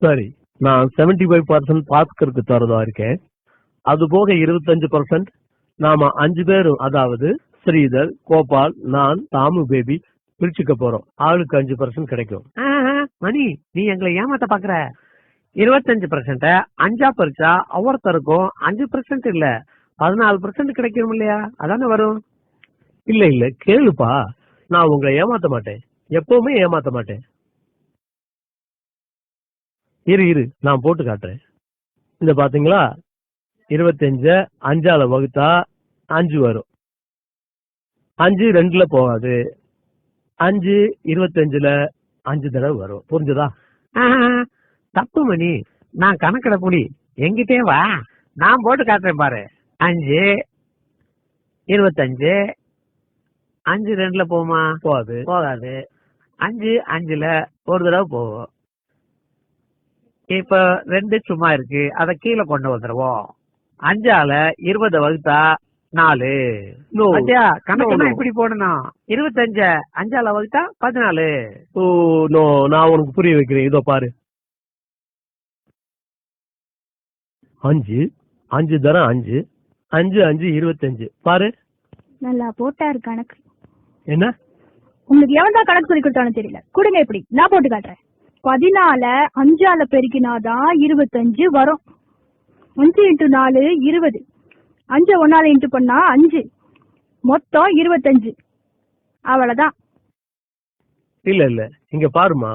சரி, நான் 75% பாஸ்கருக்கு தரதா இருக்கேன். அது போக 25% நாம 5 பேரும், அதாவது ஸ்ரீதர், கோபால், நான், தாமு பேபி பிரிச்சுக்க போறோம். ஆளுக்கு 5% கிடைக்கும். மணி, நீ எங்களை ஏமாத்த பாக்குற. 25% 5ஆ பறிச்சா ஒவ்வொருத்தருக்கும் 5% இல்ல 14% கிடைக்கும் இல்லையா? அதானே வரும். இல்ல இல்ல, கேளுப்பா, நான் உங்களை ஏமாத்த மாட்டேன், எப்பவுமே ஏமாத்த மாட்டேன். இரு நான் போட்டு காட்டுறேன். இந்த பாத்தீங்களா, 25 5ஆல வகுத்தா 5 வரும். 5 2ல போகாது. 5 25ல 5 தடவை வரும். புரிஞ்சுதா? தப்பு மணி, நான் கணக்கிட புடி, எங்கிட்டே வா, நான் போட்டு காட்டுறேன் பாரு. 5 25 5 2ல போகுமா? போகாது. 5 5ல ஒரு தடவை போகும். இப்ப 2 சும்மா இருக்கு, அத கீழே கொண்டு வந்துருவோம். 5ஆல 20 வகுத்தா 4. கணக்கு இப்படி போடணும். 25 5ஆல வகுத்தா 14. ஓ நோ, நான் உனக்கு புரிய வைக்கிறேன். இதோ பாரு, 5 5 தரம் 5 5 5 25. பாரு, நல்லா போட்டாரு கணக்கு. என்ன உங்களுக்கு எவன் தான் கணக்கு சொல்லி கொடுத்தானு தெரியல. கொடுங்க, எப்படி நான் போட்டு காட்டுறேன். 14 5ஆல பெருக்கினாதான் 25 வரும். 5 × 4 20. 5 1ஆல இன்ட்டு பண்ணா 5, மொத்தம் 25. அவ்வளவுதான். இல்ல இல்ல, இங்க பாருமா,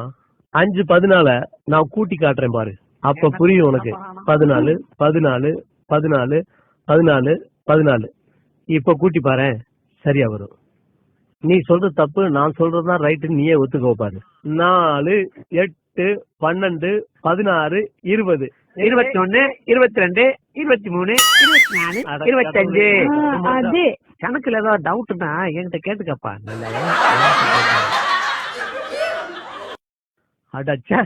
5 14 நான் கூட்டி காட்டுறேன் பாரு, அப்ப புரியும் உனக்கு. 14 14 14 14 14. இப்ப கூட்டி பாரு, சரியா வரும். நீ சொல்றது தப்பு, நான் சொல்றதுதான் ரைட்டு, நீயே ஒத்துக்கோ பாரு. 4 8 12 16 20 21 22 23 24 25. அது கணக்குல ஏதாவது டவுட்னா என்கிட்ட கேட்டுக்கப்பா. அடச்சா,